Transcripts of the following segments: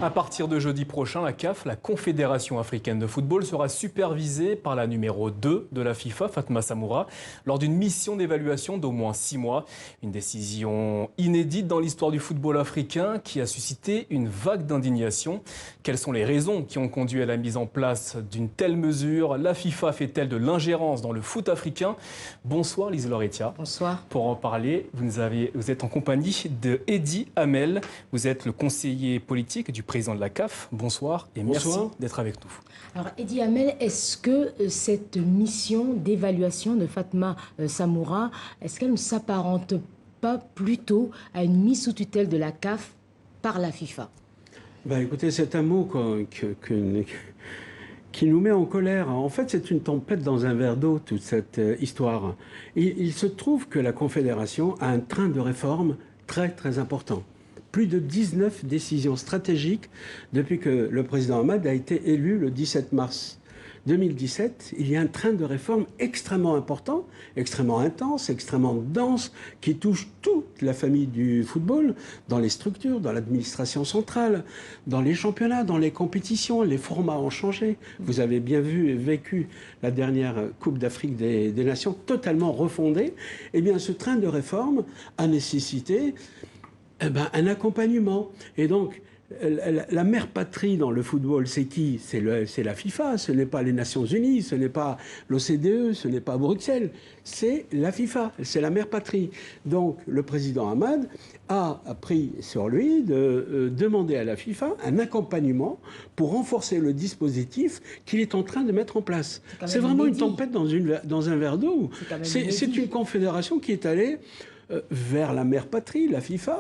À partir de jeudi prochain, la CAF, la Confédération africaine de football, sera supervisée par la numéro 2 de la FIFA, Fatma Samoura, lors d'une mission d'évaluation d'au moins 6 mois. Une décision inédite dans l'histoire du football africain qui a suscité une vague d'indignation. Quelles sont les raisons qui ont conduit à la mise en place d'une telle mesure? La FIFA fait-elle de l'ingérence dans le foot africain? Bonsoir Lise Lauretta. Bonsoir. Pour en parler, vous êtes en compagnie de Eddie Hamel. Vous êtes le conseiller politique du président de la CAF. Bonsoir et merci d'être avec nous. Alors Eddie Hamel, est-ce que cette mission d'évaluation de Fatma Samoura, est-ce qu'elle ne s'apparente pas plutôt à une mise sous tutelle de la CAF par la FIFA? Écoutez, c'est un mot qui nous met en colère. En fait, c'est une tempête dans un verre d'eau, toute cette histoire. Il se trouve que la Confédération a un train de réforme très, très important. Plus de 19 décisions stratégiques depuis que le président Hamad a été élu le 17 mars 2017. Il y a un train de réforme extrêmement important, extrêmement intense, extrêmement dense, qui touche toute la famille du football, dans les structures, dans l'administration centrale, dans les championnats, dans les compétitions. Les formats ont changé. Vous avez bien vu et vécu la dernière Coupe d'Afrique des Nations totalement refondée. Eh bien, ce train de réforme a nécessité un accompagnement. Et donc, la mère patrie dans le football, c'est qui? C'est la FIFA, ce n'est pas les Nations Unies, ce n'est pas l'OCDE, ce n'est pas Bruxelles, c'est la FIFA, c'est la mère patrie. Donc, le président Hamad a pris sur lui de demander à la FIFA un accompagnement pour renforcer le dispositif qu'il est en train de mettre en place. C'est vraiment une tempête dans un verre d'eau. C'est une confédération qui est allée vers la mère patrie, la FIFA,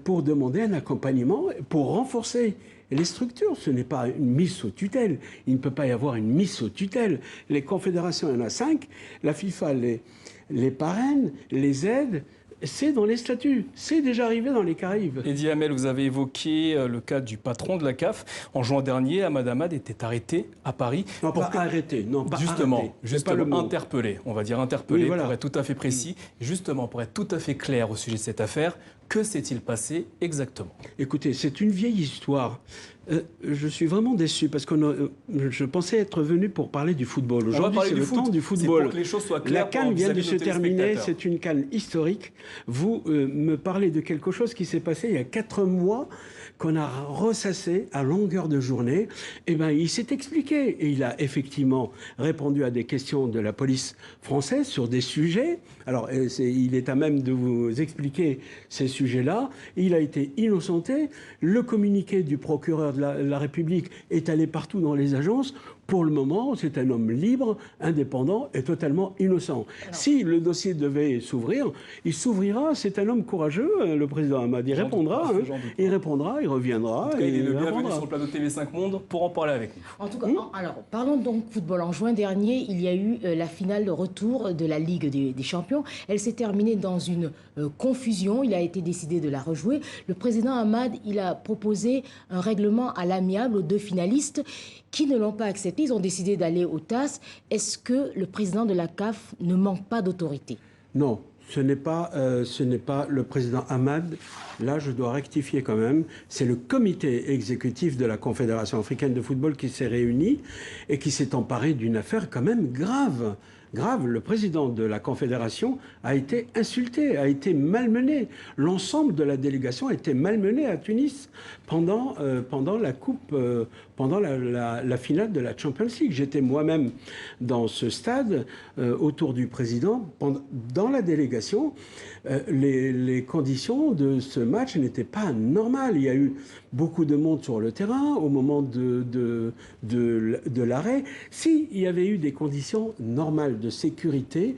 pour demander un accompagnement, pour renforcer les structures. Ce n'est pas une mise sous tutelle. Il ne peut pas y avoir une mise sous tutelle. Les confédérations, il y en a 5. La FIFA les parraine, les aide. C'est dans les statuts. C'est déjà arrivé dans les Caraïbes. Eddie Hamel, vous avez évoqué le cas du patron de la CAF. En juin dernier, Hamad Hamad était arrêté à Paris. Non, pas arrêté. Non, pas arrêté. Justement interpellé. On va dire interpellé, oui, voilà, pour être tout à fait précis. Justement, pour être tout à fait clair au sujet de cette affaire, que s'est-il passé exactement? Écoutez, c'est une vieille histoire. Je suis vraiment déçu parce que je pensais être venu pour parler du football. Aujourd'hui, c'est le temps du football. Pour que les choses soient claires. La CAN vient de se terminer. C'est une CAN historique. Vous me parlez de quelque chose qui s'est passé il y a 4 mois, qu'on a ressassé à longueur de journée. Eh bien, il s'est expliqué et il a effectivement répondu à des questions de la police française sur des sujets. Alors, il est à même de vous expliquer ces sujets-là. Il a été innocenté. Le communiqué du procureur de la République est allé partout dans les agences. Pour le moment, c'est un homme libre, indépendant et totalement innocent. Si le dossier devait s'ouvrir, il s'ouvrira. C'est un homme courageux, le président Hamad. Il répondra, il répondra, il reviendra. En tout cas, il est le bienvenu sur le plateau TV5 Monde pour en parler avec nous. En tout cas, alors, parlons donc football. En juin dernier, il y a eu la finale de retour de la Ligue des Champions. Elle s'est terminée dans une confusion. Il a été décidé de la rejouer. Le président Hamad, il a proposé un règlement à l'amiable aux 2 finalistes qui ne l'ont pas accepté. Ils ont décidé d'aller au TAS. Est-ce que le président de la CAF ne manque pas d'autorité? Non, ce n'est pas le président Hamad. Là, je dois rectifier quand même. C'est le comité exécutif de la Confédération africaine de football qui s'est réuni et qui s'est emparé d'une affaire quand même grave. Le président de la Confédération a été insulté, a été malmené. L'ensemble de la délégation a été malmenée à Tunis pendant la coupe, pendant la finale de la Champions League. J'étais moi-même dans ce stade, autour du président, dans la délégation. Les conditions de ce match n'étaient pas normales. Il y a eu beaucoup de monde sur le terrain au moment de l'arrêt. S'il y avait eu des conditions normales de sécurité,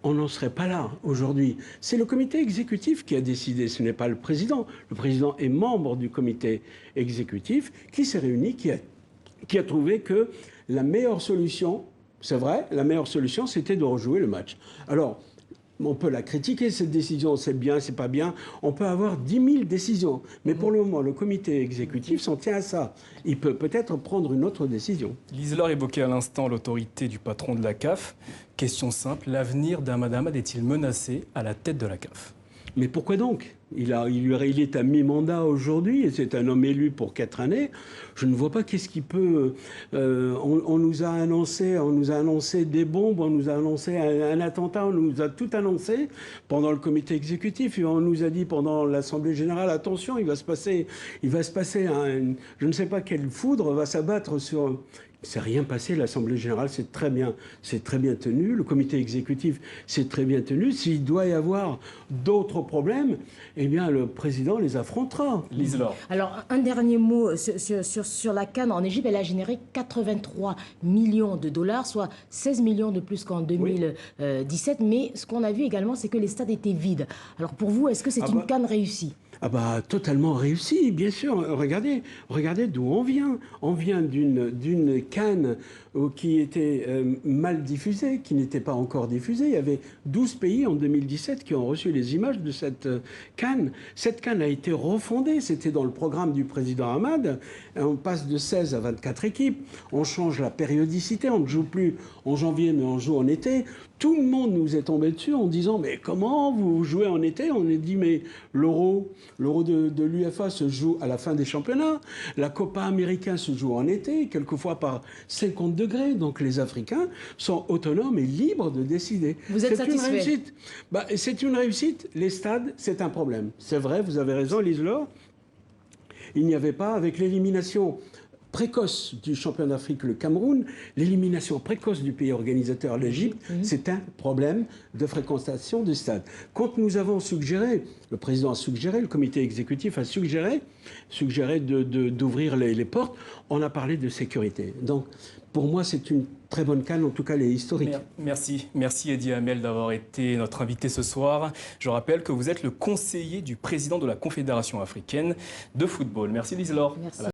on n'en serait pas là aujourd'hui. C'est le comité exécutif qui a décidé, ce n'est pas le président. Le président est membre du comité exécutif qui s'est réuni, qui a trouvé que la meilleure solution, c'est vrai, la meilleure solution, c'était de rejouer le match. Alors, on peut la critiquer, cette décision, c'est bien, c'est pas bien. On peut avoir 10 000 décisions. Mais pour le moment, le comité exécutif s'en tient à ça. Il peut peut-être prendre une autre décision. Lise Laure évoquait à l'instant l'autorité du patron de la CAF. Question simple, l'avenir d'Hamad Hamad est-il menacé à la tête de la CAF? Mais pourquoi donc? Il est à mi-mandat aujourd'hui et c'est un homme élu pour 4 années. Je ne vois pas qu'est-ce qui peut... on nous a annoncé des bombes, on nous a annoncé un attentat, on nous a tout annoncé pendant le comité exécutif. Et on nous a dit pendant l'Assemblée générale, attention, il va se passer je ne sais pas quelle foudre va s'abattre sur... Il ne s'est rien passé, l'Assemblée générale c'est très bien tenu, le comité exécutif c'est très bien tenu. S'il doit y avoir d'autres problèmes, eh bien le président les affrontera. Lise Laure. Alors, un dernier mot sur la CAN en Égypte. Elle a généré 83 millions de dollars, soit 16 millions de plus qu'en 2017. Oui. Mais ce qu'on a vu également, c'est que les stades étaient vides. Alors pour vous, est-ce que c'est une CAN réussie ? Ah bah totalement réussi, bien sûr. Regardez d'où on vient. On vient d'une CAN qui était mal diffusée, qui n'était pas encore diffusée. Il y avait 12 pays en 2017 qui ont reçu les images de cette CAN. Cette CAN a été refondée. C'était dans le programme du président Hamad. On passe de 16 à 24 équipes. On change la périodicité. On ne joue plus en janvier, mais on joue en été. Tout le monde nous est tombé dessus en disant « Mais comment vous jouez en été ?» On a dit « Mais l'Euro de l'UEFA se joue à la fin des championnats. La Copa Américaine se joue en été, quelquefois par 50 degrés. Donc les Africains sont autonomes et libres de décider. » Vous êtes satisfait ? C'est une réussite. Les stades, c'est un problème. C'est vrai, vous avez raison, Lise Laure. Il n'y avait pas, avec l'élimination précoce du championnat d'Afrique, le Cameroun, l'élimination précoce du pays organisateur, l'Égypte, c'est un problème de fréquentation du stade. Quand nous avons suggéré, le président a suggéré, le comité exécutif a suggéré d'ouvrir les portes, on a parlé de sécurité. Donc, pour moi, c'est une très bonne CAN, en tout cas, elle est historique. Merci Eddie Hamel d'avoir été notre invité ce soir. Je rappelle que vous êtes le conseiller du président de la Confédération africaine de football. Merci Lise Laure. Merci.